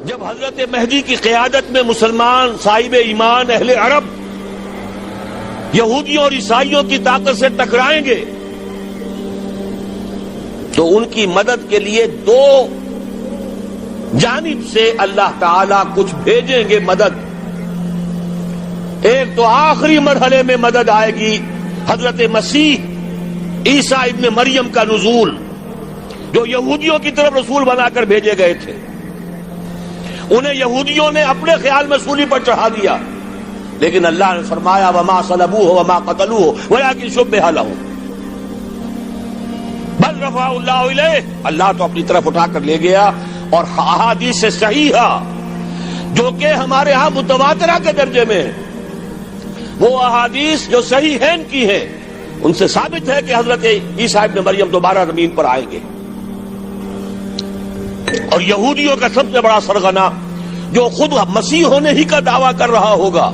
جب حضرت مہدی کی قیادت میں مسلمان صاحب ایمان اہل عرب یہودیوں اور عیسائیوں کی طاقت سے ٹکرائیں گے تو ان کی مدد کے لیے دو جانب سے اللہ تعالی کچھ بھیجیں گے مدد. ایک تو آخری مرحلے میں مدد آئے گی حضرت مسیح عیسیٰ ابن مریم کا نزول، جو یہودیوں کی طرف رسول بنا کر بھیجے گئے تھے. انہیں یہودیوں نے اپنے خیال میں سولی پر چڑھا دیا، لیکن اللہ نے فرمایا وما صلبوہ وما قتلوہ ولکن شبہ لہم بل رفعہ اللہ الیہ. اللہ تو اپنی طرف اٹھا کر لے گیا. اور احادیث صحیحہ جو کہ ہمارے ہاں متواترہ کے درجے میں، وہ احادیث جو صحیحین کی ہیں، ان سے ثابت ہے کہ حضرت عیسیٰ ابن مریم دوبارہ زمین پر آئیں گے. اور یہودیوں کا سب سے بڑا سرغنہ جو خود مسیح ہونے ہی کا دعویٰ کر رہا ہوگا،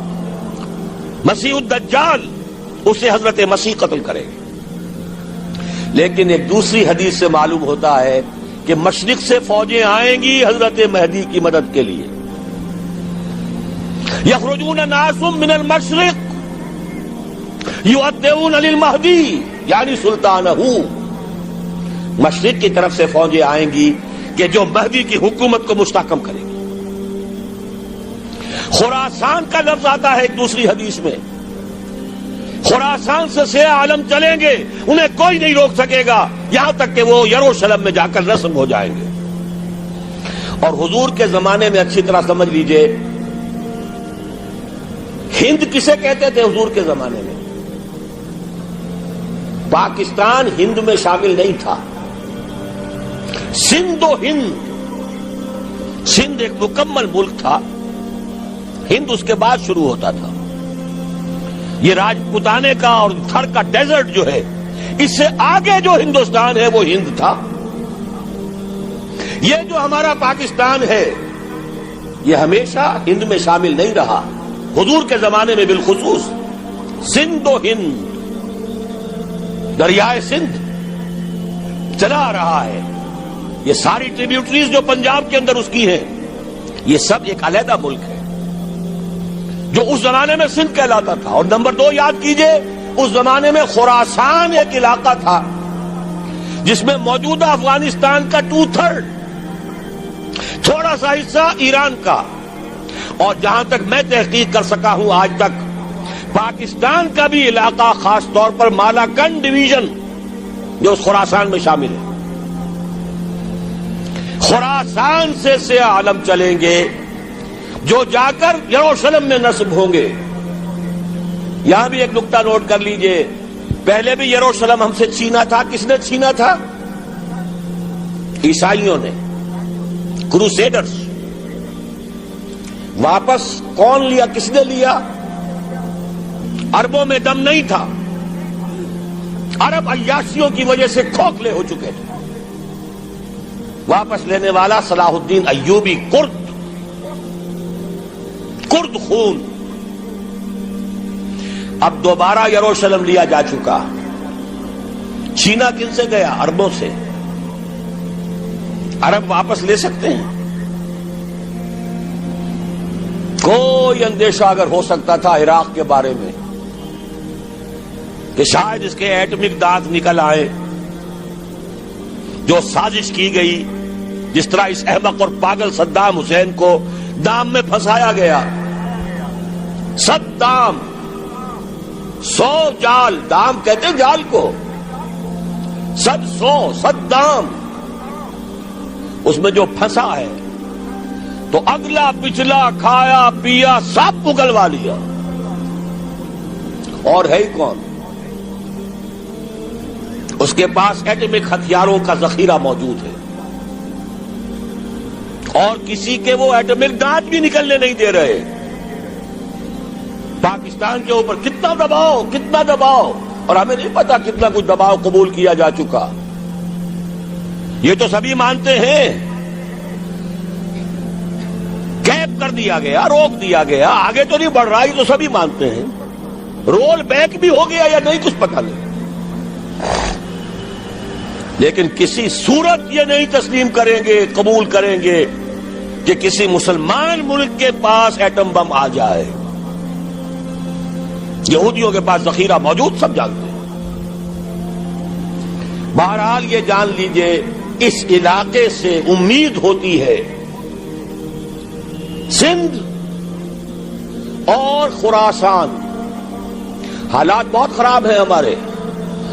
مسیح الدجال، اسے حضرت مسیح قتل کرے گے. لیکن ایک دوسری حدیث سے معلوم ہوتا ہے کہ مشرق سے فوجیں آئیں گی حضرت مہدی کی مدد کے لیے. یخرجون ناس من المشرق یؤدون للمہدی یعنی سلطانہ. مشرق کی طرف سے فوجیں آئیں گی کہ جو مہدی کی حکومت کو مستحکم کرے گی. خراسان کا لفظ آتا ہے ایک دوسری حدیث میں. خراسان سے سیاہ عالم چلیں گے، انہیں کوئی نہیں روک سکے گا یہاں تک کہ وہ یروشلم میں جا کر رسم ہو جائیں گے. اور حضور کے زمانے میں اچھی طرح سمجھ لیجئے، ہند کسے کہتے تھے حضور کے زمانے میں؟ پاکستان ہند میں شامل نہیں تھا. سندھ و ہند، سندھ ایک مکمل ملک تھا، ہند اس کے بعد شروع ہوتا تھا. یہ راجپوتانے کا اور تھر کا ڈیزرٹ جو ہے، اس سے آگے جو ہندوستان ہے وہ ہند تھا. یہ جو ہمارا پاکستان ہے یہ ہمیشہ ہند میں شامل نہیں رہا. حضور کے زمانے میں بالخصوص سندھ و ہند، دریائے سندھ چلا آ رہا ہے. یہ ساری ٹریبیوٹریز جو پنجاب کے اندر اس کی ہیں، یہ سب ایک علیحدہ ملک ہے جو اس زمانے میں سندھ کہلاتا تھا. اور نمبر 2 یاد کیجئے، اس زمانے میں خراسان ایک علاقہ تھا جس میں موجودہ افغانستان کا 2/3، تھوڑا سا حصہ ایران کا، اور جہاں تک میں تحقیق کر سکا ہوں آج تک پاکستان کا بھی علاقہ، خاص طور پر مالاکنڈ ڈویژن جو اس خراسان میں شامل ہے. خراسان سے سیاہ عالم چلیں گے جو جا کر یروشلم میں نصب ہوں گے. یہاں بھی ایک نقطہ نوٹ کر لیجئے، پہلے بھی یروشلم ہم سے چھینا تھا. کس نے چھینا تھا؟ عیسائیوں نے، کروسیڈرز. واپس کون لیا؟ کس نے لیا؟ عربوں میں دم نہیں تھا، عرب عیاشیوں کی وجہ سے کھوکھلے ہو چکے تھے. واپس لینے والا صلاح الدین ایوبی، کرد خون. اب دوبارہ یروشلم لیا جا چکا. چھینا کن سے گیا؟ عربوں سے. عرب واپس لے سکتے ہیں؟ کوئی اندیشہ اگر ہو سکتا تھا عراق کے بارے میں کہ شاید اس کے ایٹمک دانت نکل آئے، جو سازش کی گئی، جس طرح اس احمق اور پاگل صدام حسین کو دام میں پھنسایا گیا. صدام 100 جال، دام کہتے ہیں جال کو، 100 اس میں جو پھنسا ہے تو اگلا پچھلا کھایا پیا سب اگلوا لیا. اور ہے ہی کون؟ اس کے پاس ایٹمک ہتھیاروں کا ذخیرہ موجود ہے، اور کسی کے وہ ایٹمک دانت بھی نکلنے نہیں دے رہے. پاکستان کے اوپر کتنا دباؤ، اور ہمیں نہیں پتا کتنا کچھ دباؤ قبول کیا جا چکا. یہ تو سبھی مانتے ہیں. کیپ کر دیا گیا، روک دیا گیا، آگے تو نہیں بڑھ رہا، یہ تو سبھی مانتے ہیں. رول بیک بھی ہو گیا یا نہیں کچھ پتہ نہیں. لیکن کسی صورت یہ نہیں تسلیم کریں گے، قبول کریں گے کہ کسی مسلمان ملک کے پاس ایٹم بم آ جائے. یہودیوں کے پاس ذخیرہ موجود، سب جانتے ہیں. بہرحال یہ جان لیجئے اس علاقے سے امید ہوتی ہے سندھ اور خراسان. حالات بہت خراب ہیں ہمارے،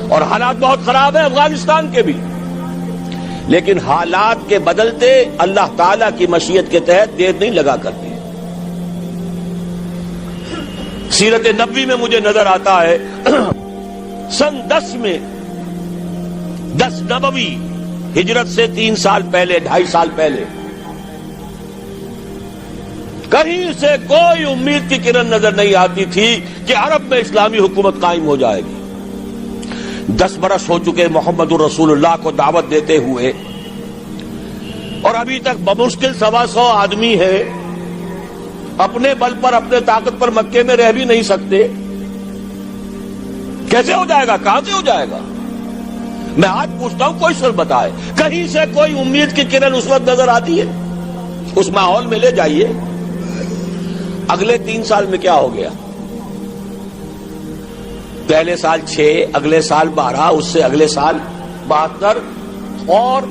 اور حالات بہت خراب ہیں افغانستان کے بھی، لیکن حالات کے بدلتے اللہ تعالی کی مشیت کے تحت دیر نہیں لگا کرتے. سیرت نبوی میں مجھے نظر آتا ہے سن 10 میں 10 نبوی ہجرت سے 3 سال پہلے 2.5 سال پہلے کہیں سے کوئی امید کی کرن نظر نہیں آتی تھی کہ عرب میں اسلامی حکومت قائم ہو جائے گی. 10 برس ہو چکے محمد الرسول اللہ کو دعوت دیتے ہوئے، اور ابھی تک بمشکل 125 آدمی ہے. اپنے بل پر اپنے طاقت پر مکے میں رہ بھی نہیں سکتے. کیسے ہو جائے گا؟ کہاں سے ہو جائے گا؟ میں آج پوچھتا ہوں، کوئی سر بتائے کہیں سے کوئی امید کی کرن اس وقت نظر آتی ہے؟ اس ماحول میں لے جائیے. اگلے 3 سال میں کیا ہو گیا؟ پہلے سال 6، اگلے سال 12، اس سے اگلے سال 72، اور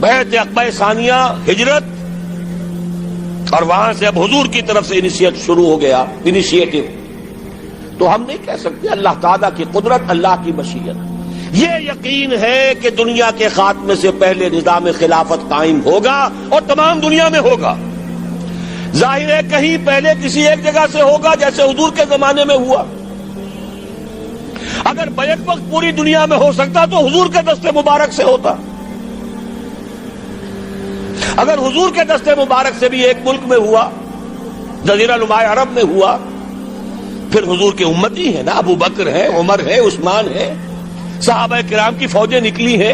بیعت عقبہ ثانیہ ہجرت، اور وہاں سے اب حضور کی طرف سے شروع ہو گیا انیشیٹو. تو ہم نہیں کہہ سکتے. اللہ تعالیٰ کی قدرت، اللہ کی مشیت. یہ یقین ہے کہ دنیا کے خاتمے سے پہلے نظام خلافت قائم ہوگا، اور تمام دنیا میں ہوگا. ظاہر ہے کہیں پہلے کسی ایک جگہ سے ہوگا، جیسے حضور کے زمانے میں ہوا. اگر بیک وقت پوری دنیا میں ہو سکتا تو حضور کے دست مبارک سے ہوتا. اگر حضور کے دست مبارک سے بھی ایک ملک میں ہوا، جزیرہ نما عرب میں ہوا، پھر حضور کے امتی ہیں نا، ابو بکر ہے، عمر ہے، عثمان ہے، صحابہ کرام کی فوجیں نکلی ہیں،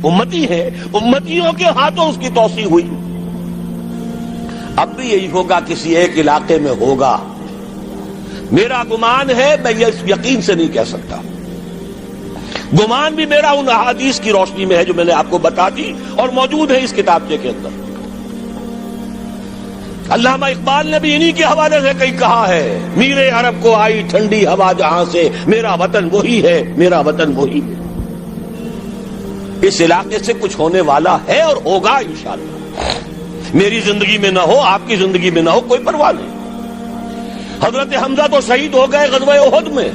امتی ہیں. امتیوں کے ہاتھوں اس کی توسیع ہوئی. اب بھی یہی ہوگا، کسی ایک علاقے میں ہوگا. میرا گمان ہے، میں یہ یقین سے نہیں کہہ سکتا. گمان بھی میرا ان احادیث کی روشنی میں ہے جو میں نے آپ کو بتا دی اور موجود ہے اس کتابچے کے اندر. علامہ اقبال نے بھی انہی کے حوالے سے کئی کہا ہے، میرے عرب کو آئی ٹھنڈی ہوا جہاں سے، میرا وطن وہی ہے، میرا وطن وہی ہے. اس علاقے سے کچھ ہونے والا ہے اور ہوگا انشاءاللہ. میری زندگی میں نہ ہو، آپ کی زندگی میں نہ ہو، کوئی پرواہ نہیں. حضرت حمزہ تو شہید ہو گئے غزوہ احد میں.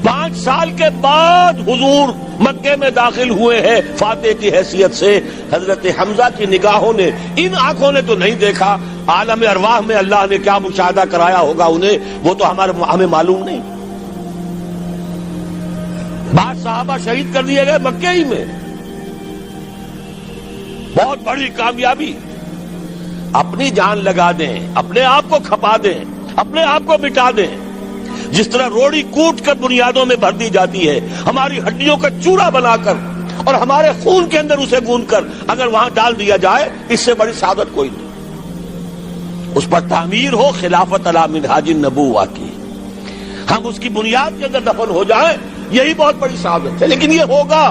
5 سال کے بعد حضور مکے میں داخل ہوئے ہیں فاتح کی حیثیت سے. حضرت حمزہ کی نگاہوں نے، ان آنکھوں نے تو نہیں دیکھا، عالم ارواح میں اللہ نے کیا مشاہدہ کرایا ہوگا انہیں، وہ تو ہمیں معلوم نہیں. بعض صحابہ شہید کر دیے گئے مکے ہی میں. بہت بڑی کامیابی. اپنی جان لگا دیں، اپنے آپ کو کھپا دیں، اپنے آپ کو مٹا دیں. جس طرح روڑی کوٹ کر بنیادوں میں بھر دی جاتی ہے، ہماری ہڈیوں کا چورا بنا کر اور ہمارے خون کے اندر اسے گوندھ کر اگر وہاں ڈال دیا جائے، اس سے بڑی سعادت کوئی نہیں. اس پر تعمیر ہو خلافت علی منہاج النبوہ کی، ہم اس کی بنیاد کے اندر دفن ہو جائیں، یہی بہت بڑی سعادت ہے. لیکن یہ ہوگا.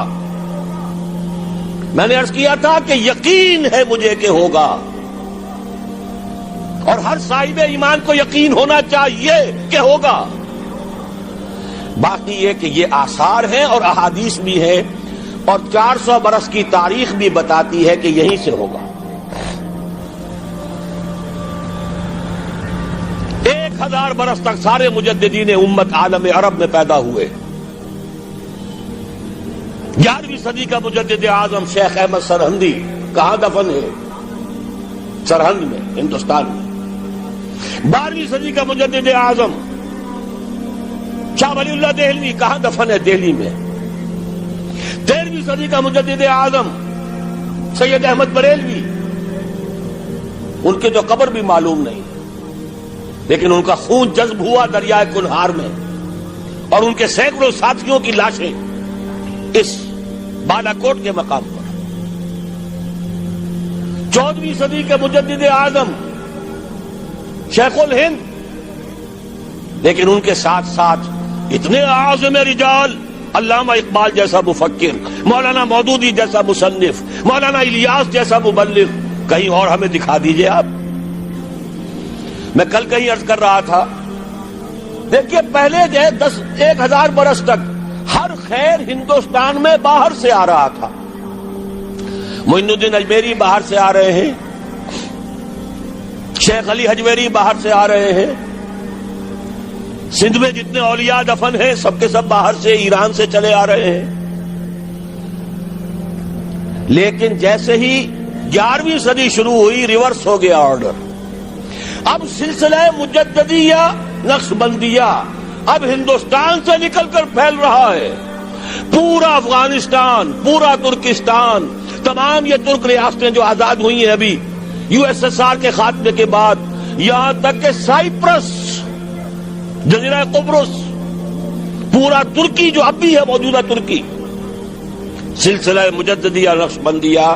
میں نے عرض کیا تھا کہ یقین ہے مجھے کہ ہوگا، اور ہر صاحب ایمان کو یقین ہونا چاہیے کہ ہوگا. باقی یہ کہ یہ آثار ہیں اور احادیث بھی ہیں، اور 400 برس کی تاریخ بھی بتاتی ہے کہ یہیں سے ہوگا. 1000 برس تک سارے مجددین امت عالم عرب میں پیدا ہوئے. 11ویں صدی کا مجدد اعظم شیخ احمد سرہندی کہاں دفن ہے؟ سرہند میں، ہندوستان میں. 12ویں صدی کا مجدد اعظم شاہ ولی اللہ دہلوی کہاں دفن ہے؟ دہلی میں. 13ویں صدی کا مجدد اعظم سید احمد بریلوی، ان کے تو قبر بھی معلوم نہیں، لیکن ان کا خون جذب ہوا دریائے کنہار میں، اور ان کے سینکڑوں ساتھیوں کی لاشیں اس بالاکوٹ کے مقام پر. 14ویں صدی کے مجدد اعظم شیخ الہند، لیکن ان کے ساتھ ساتھ اتنے اعظم رجال علامہ اقبال جیسا مفکر، مولانا مودودی جیسا مصنف، مولانا الیاس جیسا مبلغ، کہیں اور ہمیں دکھا دیجئے آپ۔ میں کل کہیں عرض کر رہا تھا، دیکھیے پہلے جو ہے 1000 برس تک ہر خیر ہندوستان میں باہر سے آ رہا تھا۔ معین الدین اجمیری باہر سے آ رہے ہیں، شیخ علی حجویری باہر سے آ رہے ہیں، سندھ میں جتنے اولیاء دفن ہیں سب کے سب باہر سے، ایران سے چلے آ رہے ہیں۔ لیکن جیسے ہی 11ویں صدی شروع ہوئی، ریورس ہو گیا آرڈر۔ اب سلسلہ مجددیہ نقشبندیہ اب ہندوستان سے نکل کر پھیل رہا ہے۔ پورا افغانستان، پورا ترکستان، تمام یہ ترک ریاستیں جو آزاد ہوئی ہیں ابھی USSR کے خاتمے کے بعد، یہاں تک کہ سائپرس، جزیرہ قبرص، پورا ترکی جو اب بھی ہے موجودہ ترکی، سلسلہ مجددیہ نقشبندیہ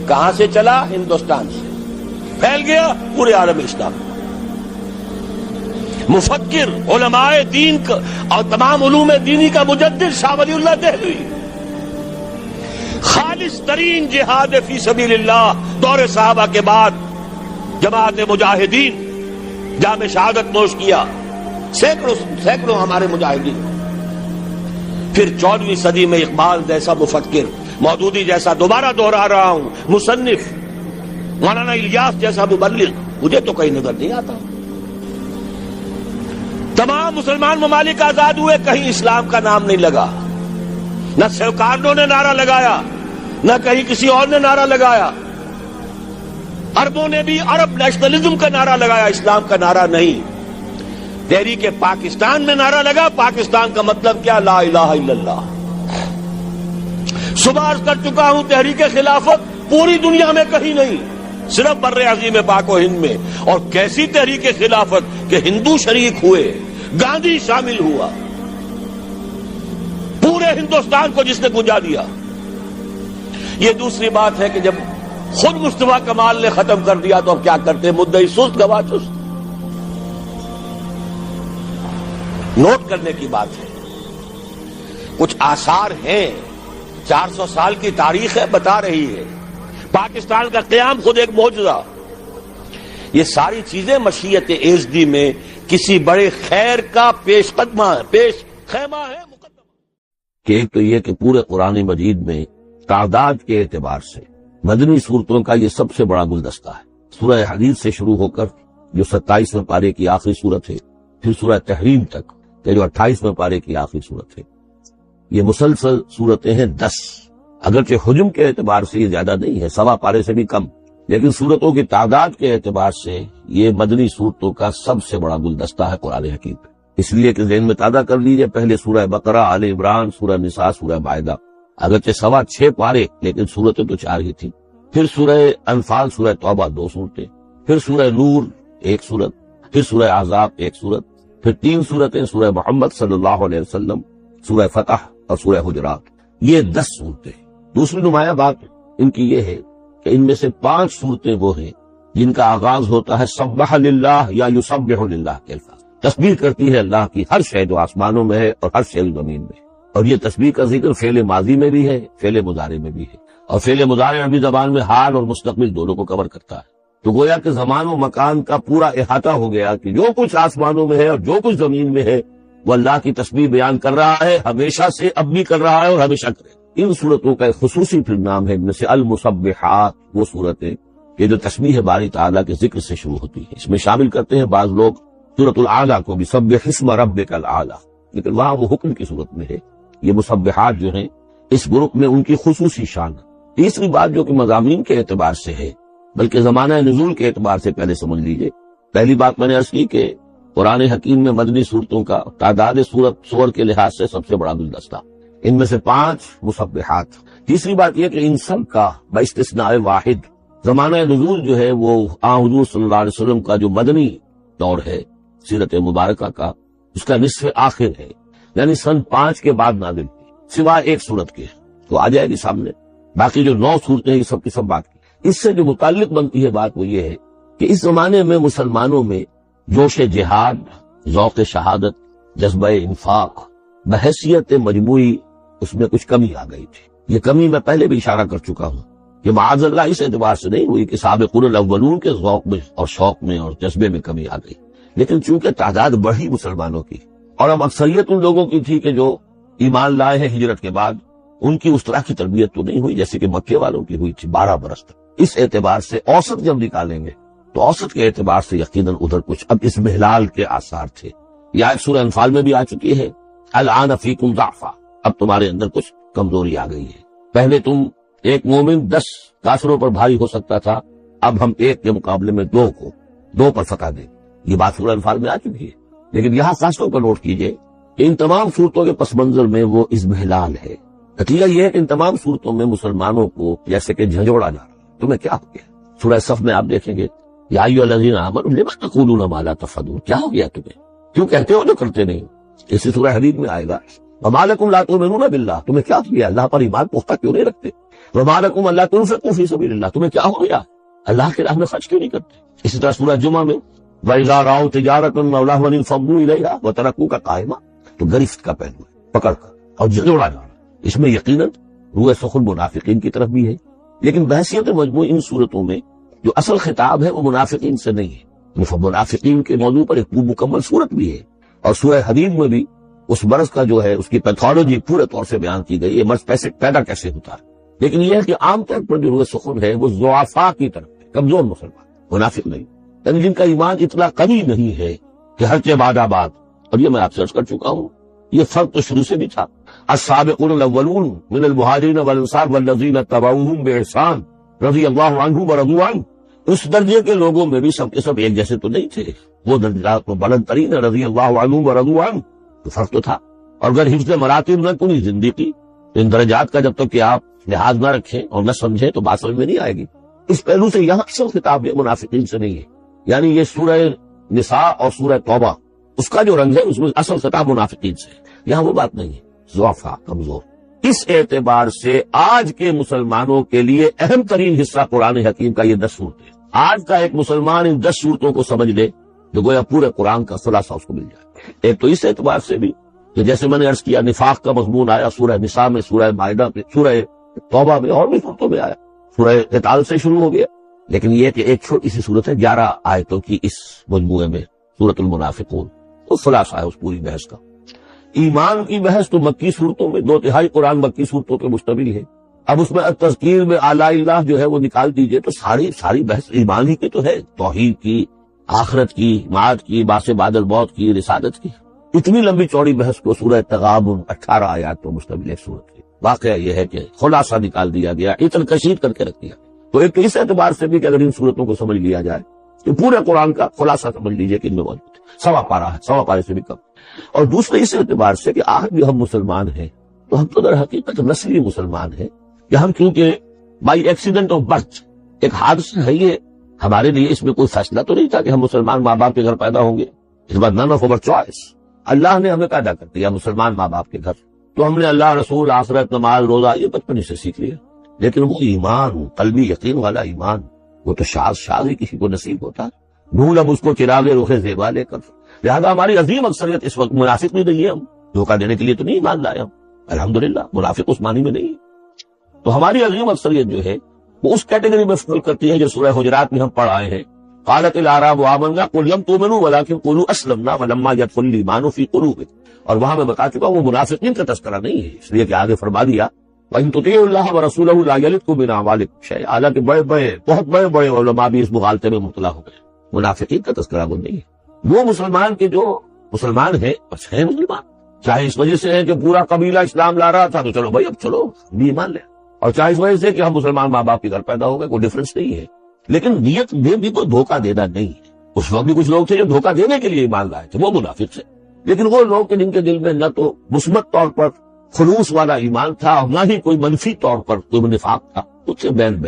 کہاں سے چلا؟ ہندوستان سے پھیل گیا پورے عالم اسلام۔ مفکر، علماء دین اور تمام علوم دینی کا مجدد شاہ ولی اللہ دہلوی، خالص ترین جہاد فی سبیل اللہ دور صحابہ کے بعد جماعت مجاہدین جام شہادت نوش کیا، سینکڑوں ہمارے مجاہدین۔ پھر 14ویں صدی میں اقبال جیسا مفکر، مودودی جیسا، دوبارہ دوہرا رہا ہوں، مصنف، مولانا الیاس جیسا مبلغ، مجھے تو کہیں نظر نہیں آتا۔ تمام مسلمان ممالک آزاد ہوئے، کہیں اسلام کا نام نہیں لگا، نہ سرکاروں نے نعرہ لگایا، نہ کہیں کسی اور نے نعرہ لگایا۔ عربوں نے بھی عرب نیشنلزم کا نعرہ لگایا، اسلام کا نعرہ نہیں۔ تحریک پاکستان میں نعرہ لگا، پاکستان کا مطلب کیا؟ لا الہ الا اللہ۔ صبح عرض کر چکا ہوں، تحریک خلافت پوری دنیا میں کہیں نہیں، صرف بر عظیم پاک و ہند میں۔ اور کیسی تحریک خلافت کہ ہندو شریک ہوئے، گاندھی شامل ہوا، پورے ہندوستان کو جس نے گنجا دیا۔ یہ دوسری بات ہے کہ جب خود مصطفیٰ کمال نے ختم کر دیا تو اب کیا کرتے؟ مدعی سست گواہ چست۔ نوٹ کرنے کی بات ہے، کچھ آثار ہیں، 400 سال کی تاریخ ہے، بتا رہی ہے پاکستان کا قیام خود ایک معجزہ۔ یہ ساری چیزیں مشیت ایزدی میں کسی بڑے خیر کا پیش خیمہ ہے، مقدمہ۔ کہ ایک تو یہ کہ پورے قرآن مجید میں تعداد کے اعتبار سے مدنی صورتوں کا یہ سب سے بڑا گلدستہ ہے۔ سورہ حدید سے شروع ہو کر جو 27ویں پارے کی آخری صورت ہے، پھر سورہ تحریم تک کہ جو 28ویں پارے کی آخری صورت ہے، یہ مسلسل صورتیں ہیں 10۔ اگرچہ حجم کے اعتبار سے یہ زیادہ نہیں ہے، 1.25 پارے سے بھی کم، لیکن صورتوں کی تعداد کے اعتبار سے یہ مدنی صورتوں کا سب سے بڑا گلدستہ ہے قرآن حکیم۔ اس لیے کہ ذہن میں تازہ کر لیجئے، پہلے سورہ بقرہ، آل عمران، سورہ نساء، سورہ مائدہ، اگرچہ 6.25 پارے لیکن صورتیں تو 4 ہی تھیں۔ پھر سورہ انفال، سورہ توبہ 2 صورتیں، پھر سورہ نور 1 صورت، پھر سورہ احزاب 1 صورت، پھر 3 صورتیں سورہ محمد صلی اللہ علیہ وسلم، سورہ فتح اور سورہ حجرات، یہ 10 صورتیں۔ دوسری نمایاں بات ان کی یہ ہے کہ ان میں سے 5 صورتیں وہ ہیں جن کا آغاز ہوتا ہے سبح للہ یا یسبح للہ کے الفاظ، تسبیح کرتی ہے اللہ کی ہر شے جو آسمانوں میں ہے اور ہر شے زمین میں ہے۔ اور یہ تسبیح کا ذکر فعل ماضی میں بھی ہے، فعل مضارع میں بھی ہے، اور فعل مضارع عربی زبان میں حال اور مستقبل دونوں کو کور کرتا ہے۔ تو گویا کہ زمان و مکان کا پورا احاطہ ہو گیا کہ جو کچھ آسمانوں میں ہے اور جو کچھ زمین میں ہے وہ اللہ کی تسبیح بیان کر رہا ہے، ہمیشہ سے، اب بھی کر رہا ہے اور ہمیشہ کرے۔ ان صورتوں کا ایک خصوصی پھر نام ہے جن سے المسبحات، وہ صورتیں کہ جو تسبیح باری تعالیٰ کے ذکر سے شروع ہوتی ہے۔ اس میں شامل کرتے ہیں بعض لوگ سورۃ الاعلیٰ کو بھی، سبح اسم ربک الاعلیٰ، لیکن وہاں وہ حکم کی صورت میں ہے۔ یہ مسبحات جو ہیں اس گروپ میں ان کی خصوصی شان ہے۔ تیسری بات جو کہ مضامین کے اعتبار سے ہے بلکہ زمانہ نزول کے اعتبار سے پہلے سمجھ لیجئے۔ پہلی بات میں نے عرض کی کہ قرآن حکیم میں مدنی صورتوں کا تعداد سور کے لحاظ سے سب سے بڑا گلدستہ، ان میں سے 5 مسبحات۔ تیسری بات یہ کہ ان سب کا باستثناء واحد زمانہ نزول جو ہے وہ حضور صلی اللہ علیہ وسلم کا جو مدنی دور ہے سیرت مبارکہ کا، اس کا نصف آخر ہے، یعنی سن 5 کے بعد نازل ہوئی، سوائے ایک صورت کے، تو آ جائے گی سامنے۔ باقی جو 9 صورتیں یہ سب کی سب بات کی۔ اس سے جو متعلق بنتی ہے بات وہ یہ ہے کہ اس زمانے میں مسلمانوں میں جوش جہاد، ذوق شہادت، جذبہ انفاق بحیثیت مجموعی اس میں کچھ کمی آ گئی تھی۔ یہ کمی میں پہلے بھی اشارہ کر چکا ہوں کہ معاذ اللہ اس اعتبار سے نہیں ہوئی کہ سابقون الاولون کے ذوق میں اور شوق میں اور جذبے میں کمی آ گئی، لیکن چونکہ تعداد بڑھی مسلمانوں کی اور اب اکثریت ان لوگوں کی تھی کہ جو ایمان لائے ہیں ہجرت کے بعد، ان کی اس طرح کی تربیت تو نہیں ہوئی جیسے کہ مکے والوں کی ہوئی تھی 12 برس تک۔ اس اعتبار سے اوسط جب نکالیں گے تو اوسط کے اعتبار سے یقیناً ادھر کچھ اب اسمحلال کے آثار تھے۔ یہ آیت سورہ انفال میں بھی آ چکی ہے، الآن فیکم ضعف، اب تمہارے اندر کچھ کمزوری آ گئی ہے۔ پہلے تم ایک مومن 10 کافروں پر بھاری ہو سکتا تھا، اب ہم ایک کے مقابلے میں 2 پر فتح دیں، یہ بات سورہ انفال میں آ چکی ہے۔ لیکن یہاں خاص طور پر نوٹ کیجئے کہ ان تمام صورتوں کے پس منظر میں وہ اسمحلال ہے۔ نتیجہ یہ ہے کہ ان تمام صورتوں میں مسلمانوں کو جیسے کہ جھنجھوڑا جا رہا ہے، تمہیں کیا ہو گیا؟ سورہ صف میں آپ دیکھیں گے یا ایھا الذین آمنوا لم تقولون ما لا تفعلون، کیا ہو گیا تمہیں، کیوں کہتے ہو جو کرتے نہیں؟ اسی سورہ حدید میں آئے گا وما لکم لا تؤمنون باللہ، تمہیں کیا ہو گیا اللہ پر ایمان پختہ کیوں نہیں رکھتے؟ وما لکم الا تنفقوا فی سبیل اللہ، تمہیں کیا ہو گیا اللہ کے راہ میں خرچ کیوں نہیں کرتے؟ اسی طرح سورہ جمعہ میں وَإِذَا رَأَوْا تِجَارَةً أَوْ لَهْوًا انفضوا إِلَيْهَا وَتَرَكُوكَ قَائِمًا، تو گرفت کا پہلو ہے، پکڑ کر اور جھنجھوڑا جا رہا ہے۔ اس میں یقیناً روح سخن منافقین کی طرف بھی ہے، لیکن بحثیت مجموعی ان صورتوں میں جو اصل خطاب ہے وہ منافقین سے نہیں ہے۔ منافقین کے موضوع پر ایک مکمل صورت بھی ہے، اور سورہ حدید میں بھی اس مرض کا جو ہے اس کی پیتھولوجی پورے طور سے بیان کی گئی، یہ مرض پیدا کیسے ہوتا ہے۔ لیکن یہ ہے کہ عام طور پر جو روح سخن ہے وہ ضعفاء کی طرف ہے، کمزور مسلمان، منافق نہیں، یعنی جن کا ایمان اتنا قوی نہیں ہے کہ ہر چہ بعد آباد۔ اور یہ میں آپ سے عرض کر چکا ہوں، یہ فرق تو شروع سے بھی تھا۔ السابقون الاولون من المہاجرین والانصار والذین اتبعوہم بإحسان رضی اللہ عنہم ورضوا عنہ، اس درجے کے لوگوں میں بھی سب کے سب ایک جیسے تو نہیں تھے، وہ درجات تو بلند ترین ہے، رضی اللہ عنہم ورضوا عنہ، تو فرق تو تھا۔ اور اگر حفظ مراتب نہ کنی زندگی، ان درجات کا جب تک کہ آپ لحاظ نہ رکھیں اور نہ سمجھیں تو بات سمجھ میں نہیں آئے گی۔ اس پہلو سے یہاں اصل خطاب ہے منافقین سے نہیں ہے، یعنی یہ سورہ نساء اور سورہ توبہ اس کا جو رنگ ہے اس میں اصل خطاب منافقین سے ہے، یہاں وہ بات نہیں ہے، ضعفاء، کمزور۔ اس اعتبار سے آج کے مسلمانوں کے لیے اہم ترین حصہ قرآن حکیم کا یہ 10 صورتیں، آج کا ایک مسلمان ان 10 صورتوں کو سمجھ لے تو گویا پورے قرآن کا خلاصہ اس کو مل جائے۔ ایک تو اس اعتبار سے بھی کہ جیسے میں نے عرض کیا نفاق کا مضمون آیا سورہ نساء میں، سورہ مائدہ میں، سورہ توبہ میں، اور بھی صورتوں میں آیا، سورہ قتال سے شروع ہو گیا۔ لیکن یہ کہ ایک چھوٹی سی صورت ہے 11 آیتوں کی اس مجموعے میں، سورۃ المنافقون، وہ خلاصہ ہے اس پوری بحث کا۔ ایمان کی بحث تو مکی صورتوں میں، 2/3 قرآن مکی صورتوں پہ مشتمل ہے۔ اب اس میں تذکیر میں اعلیٰ اللہ جو ہے وہ نکال دیجئے تو ساری بحث ایمان ہی کی تو ہے، توحید کی، آخرت کی، معاد کی، باس بعد الموت کی، رسالت کی۔ اتنی لمبی چوڑی بحث کو سورہ تغابن 18 آیات پر مشتمل ایک صورت ہے۔ واقعہ یہ ہے کہ خلاصہ نکال دیا گیا، اتن کشید کر کے رکھ دیا۔ تو ایک تو اس اعتبار سے بھی کہ اگر ان صورتوں کو سمجھ لیا جائے تو پورے قرآن کا خلاصہ سمجھ لیجئے کہ ان میں موجود ہے، 1.25 پارہ ہے، 1.25 پارے سے بھی کم۔ اور دوسرے اس اعتبار سے کہ آج بھی ہم مسلمان ہیں تو ہم تو در حقیقت نسلی مسلمان ہیں کہ ہم چونکہ بائی ایکسیڈنٹ آف برتھ، ایک حادثہ ہے یہ، ہمارے لیے اس میں کوئی فیصلہ تو نہیں تھا کہ ہم مسلمان ماں باپ کے گھر پیدا ہوں گے، اس بات نن آف اوور چوائس، اللہ نے ہمیں پیدا کر دیا مسلمان ماں باپ کے گھر، تو ہم نے اللہ، رسول، آخرت، نماز، روزہ یہ بچپن سے سیکھ لیا۔ لیکن وہ ایمان، قلبی یقین والا ایمان، وہ تو شاذ ہی کسی کو نصیب ہوتا ہے۔ ڈھونڈ اب اس کو چراغ رخ زیبا لے کر، لہذا ہماری عظیم اکثریت اس وقت منافق بھی نہیں ہے، ہم دھوکہ دینے کے لیے تو نہیں ایمان لائے ہم، الحمدللہ منافق اس معنی میں نہیں ہے۔ تو ہماری عظیم اکثریت جو ہے وہ اس کیٹیگری میں فال کرتی ہے جو سورہ حجرات میں ہم پڑھ آئے ہیں، قالت الاعراب آمنا قل لم تؤمنوا ولكن قولوا اسلمنا ولما يدخل الايمان في قلوبكم، اور وہاں میں بتا چکا وہ منافقین کا تذکرہ نہیں ہے، اس لیے کہ آگے فرما دیا وَإِن تُطِيعُوا اللَّهَ وَرَسُولَهُ لَا يَلِدْكُم مِّنْ أَعْمَالِكُمْ شَيْئًا، حالانکہ بہت بڑے علماء بھی اس مغالطے میں مبتلا ہو گئے، منافقین کا تذکرہ وہ نہیں ہے۔ وہ مسلمان کے جو مسلمان ہیں بس ہیں مسلمان، چاہے اس وجہ سے ہے کہ پورا قبیلہ اسلام لا رہا تھا تو چلو بھائی اب چلو بھی ایمان لیں، اور چاہے اس وجہ سے کہ ہم مسلمان ماں باپ کے گھر پیدا ہو گئے، کوئی ڈفرنس نہیں ہے۔ لیکن نیت میں بھی کوئی دھوکہ دینا نہیں ہے۔ اس وقت بھی کچھ لوگ تھے جو دھوکہ دینے کے لیے ایمان لائے تھے، وہ منافق تھے، لیکن وہ لوگ کہ جن کے دل میں نہ تو مثبت طور پر خلوص والا ایمان تھا اور نہ ہی کوئی منفی طور پر کوئی نفاق تھا، اس سے بین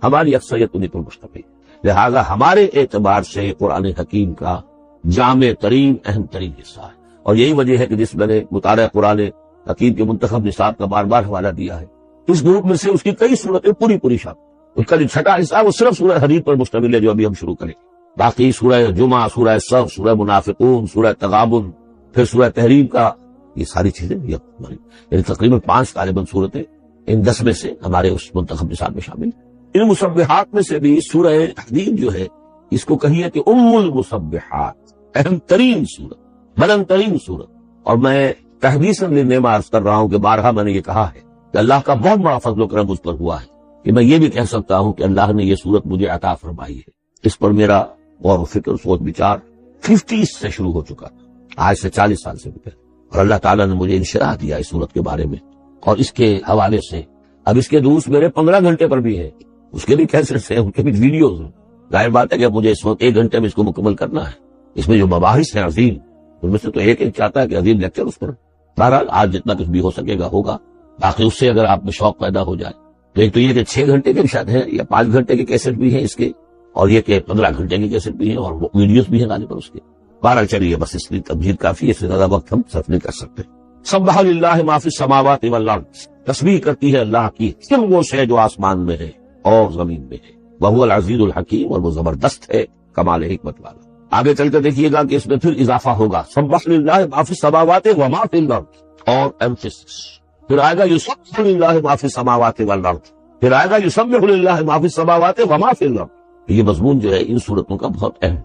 ہماری اکثریت انہیں پر مشتمل، لہذا ہمارے اعتبار سے قرآن حکیم کا جامع ترین اہم ترین حصہ ہے۔ اور یہی وجہ ہے کہ جس میں نے مطالعہ قرآن حکیم کے منتخب نصاب کا بار بار حوالہ دیا ہے، اس گروپ میں سے اس کی کئی صورتیں پوری شامل، اس کا جو چھٹا حصہ ہے وہ صرف سورہ حدید پر مشتمل ہے جو ابھی ہم شروع کریں، باقی سورہ جمعہ، سورہ صف، سورہ منافقون، سورہ تغابن، پھر سورہ تحریم کا یہ ساری چیزیں یعنی تقریباً 5 غالباً صورتیں ان 10 میں سے ہمارے اس منتخب نصاب میں شامل ہیں۔ ان مسبحات میں سے بھی سورہ حدید جو ہے اس کو کہیے کہ ام المسبحات، اہم ترین صورت، بلند ترین صورت۔ اور میں تحدیثاً للنعمہ عرض کر رہا ہوں کہ بارہا میں نے یہ کہا ہے کہ اللہ کا بہت بڑا فضل و کرم مجھ پر ہوا ہے کہ میں یہ بھی کہہ سکتا ہوں کہ اللہ نے یہ صورت مجھے عطا فرمائی ہے۔ اس پر میرا غور و فکر سوچ بچار 50 سے شروع ہو چکا تھا، آج سے 40 سال سے بھی پہلے، اور اللہ تعالیٰ نے مجھے انشراح دیا اس صورت کے بارے میں اور اس کے حوالے سے۔ اب اس کے دروس میرے 15 گھنٹے پر بھی ہیں، اس کے بھی کیسٹس ہیں، ان کے بھی ویڈیوز ہیں۔ ظاہر بات ہے کہ مجھے اس وقت 1 گھنٹے میں اس کو مکمل کرنا ہے۔ اس میں جو مباحث ہیں عظیم، ان میں سے تو ایک چاہتا ہے کہ عظیم لیکچر اس پر۔ بہرحال آج جتنا کچھ بھی ہو سکے گا ہوگا، باقی اس سے اگر آپ میں شوق پیدا ہو جائے تو ایک تو یہ کہ 6 گھنٹے کے شاید ہیں یا 5 گھنٹے کے کیسٹ بھی ہیں اس کے، اور یہ کہ 15 گھنٹے کے کیسٹ بھی ہیں اور ویڈیوز بھی ہیں غالباً اس کے۔ بہرحال چلیے بس اس کی تبدیل کافی ہے، اس سے زیادہ وقت ہم صرف نہیں کر سکتے۔ سبح للہ ما فی السماوات والارض، تسبیح کرتی ہے اللہ کی صرف وہ شے جو آسمان میں ہے اور زمین میں ہے، وہو العزیز الحکیم، اور وہ زبردست ہے، کمال حکمت والا۔ آگے چل کر دیکھیے گا کہ اس میں پھر اضافہ ہوگا، سبح للہ ما فی السماوات وما فی الارض، اور ایمفیسس پھر آئے گا یسبح للہ ما فی السماوات والارض، پھر آئے گا یسبح للہ ما فی السماوات وما فی الارض۔ یہ مضمون جو ہے ان صورتوں کا بہت اہم۔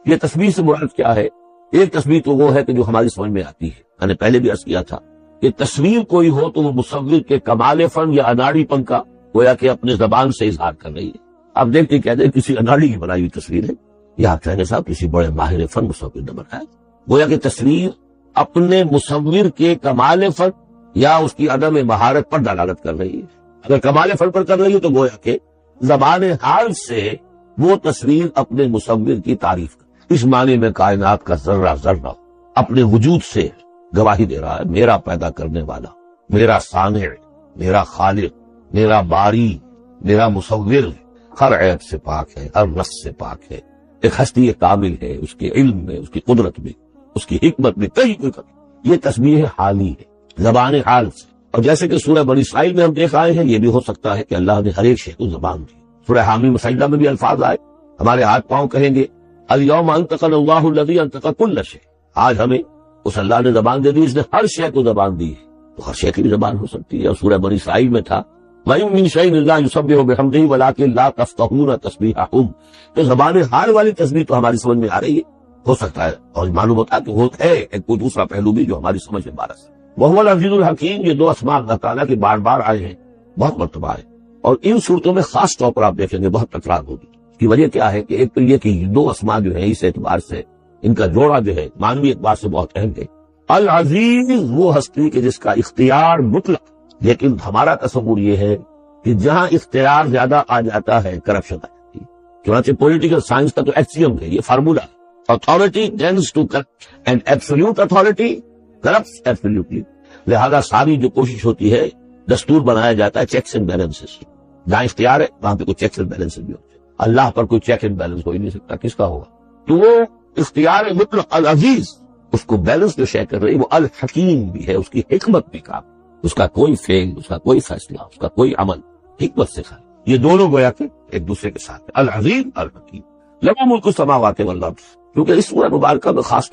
یہ تسبیح سے مراد کیا ہے؟ ایک تسبیح تو وہ ہے کہ جو ہماری سمجھ میں آتی ہے، میں نے پہلے بھی عرض کیا تھا کہ تصویر کوئی ہو تو وہ مصور کے کمال فن یا اناڑی پن کا گویا کہ اپنے زبان سے اظہار کر رہی ہے۔ آپ دیکھتے کہتے ہیں کسی اناڑی کی بنائی ہوئی تصویر ہے، یا آپ چاہیں صاحب کسی بڑے ماہر فن مصور نے بنایا، گویا کہ تصویر اپنے مصور کے کمال فن یا اس کی عدم مہارت پر دلالت کر رہی ہے۔ اگر کمال فن پر کر رہی ہے تو گویا کہ زبان حال سے وہ تصویر اپنے مصور کی تعریف کر، اس معنی میں کائنات کا ذرہ ذرہ اپنے وجود سے گواہی دے رہا ہے، میرا پیدا کرنے والا، میرا صانع، میرا خالق، میرا باری، میرا مصور ہر عیب سے پاک ہے، ہر رس سے پاک ہے، ایک ہستی کامل ہے، اس کے علم میں، اس کی قدرت میں، اس کی حکمت میں کہیں کوئی کمی۔ یہ تسبیح حالی ہے، زبان حال سے۔ اور جیسے کہ سورہ بنی اسرائیل میں ہم دیکھ آئے ہیں، یہ بھی ہو سکتا ہے کہ اللہ نے ہر ایک شے کو زبان دی۔ سورہ حامی مسجدہ میں بھی الفاظ آئے، ہمارے ہاتھ پاؤں کہیں گے الیوم انطقنا اللہ الذی انطق کل شیء، آج ہمیں اس اللہ نے زبان دے دی، اس نے ہر شے کو زبان دی ہے، تو ہر شے کی بھی زبان ہو سکتی ہے۔ اور سورہ بنی اسرائیل میں تھا وَإِن مِّن شَيْءٍ إِلَّا يُسَبِّحُ بِحَمْدِهِ وَلَٰكِن لَّا تَفْقَهُونَ تَسْبِيحَهُمْ، تو زبان حال والی تسبیح تو ہماری سمجھ میں آ رہی ہے، ہو سکتا ہے اور معلوم ہوتا ہے کہ وہ ہے ایک کوئی دوسرا پہلو بھی جو ہماری سمجھ میں بارس ہے۔ وَهُوَ الْعَزِيزُ الْحَكِيمُ، یہ 2 اسماء اللہ تعالیٰ کے بار بار آئے ہیں، بہت مرتبہ آئے، اور ان صورتوں میں خاص طور پر آپ دیکھیں گے بہت تکرار ہوگی۔ اس کی وجہ کیا ہے کہ ایک تو یہ کہ 2 اسماء جو ہیں اس اعتبار سے ان کا جوڑا جو ہے معنوی اعتبار سے بہت اہم ہے۔ العزیز وہ ہستی کہ جس کا اختیار مطلق، لیکن ہمارا تصور یہ ہے کہ جہاں اختیار زیادہ آ جاتا ہے کرپشن آ جاتی ہے۔ چنانچہ پولیٹیکل سائنس کا تو ایکسیوم ہے، یہ فارمولا ہے، authority tends to corrupt and absolute authority corrupts absolutely. لہذا ساری جو کوشش ہوتی ہے، دستور بنایا جاتا ہے چیکس اینڈ بیلنسز، جہاں اختیار ہے وہاں پہ کوئی چیکس اینڈ بیلنسز بھی ہوتے ہیں۔ اللہ پر کوئی چیک اینڈ بیلنس ہو ہی نہیں سکتا، کس کا ہوگا؟ تو وہ اختیار مطلق العزیز، اس کو بیلنس جو شے کر رہی وہ الحکیم بھی ہے، اس کی حکمت بھی کام، اس کا کوئی فعل، اس کا کوئی فیصلہ، اس کا کوئی عمل حکمت سے خالی۔ یہ دونوں گویا کہ ایک دوسرے کے ساتھ العزیز الحکیم۔ لہو ملک السماوات والارض، کیونکہ اس سورہ مبارکہ میں خاص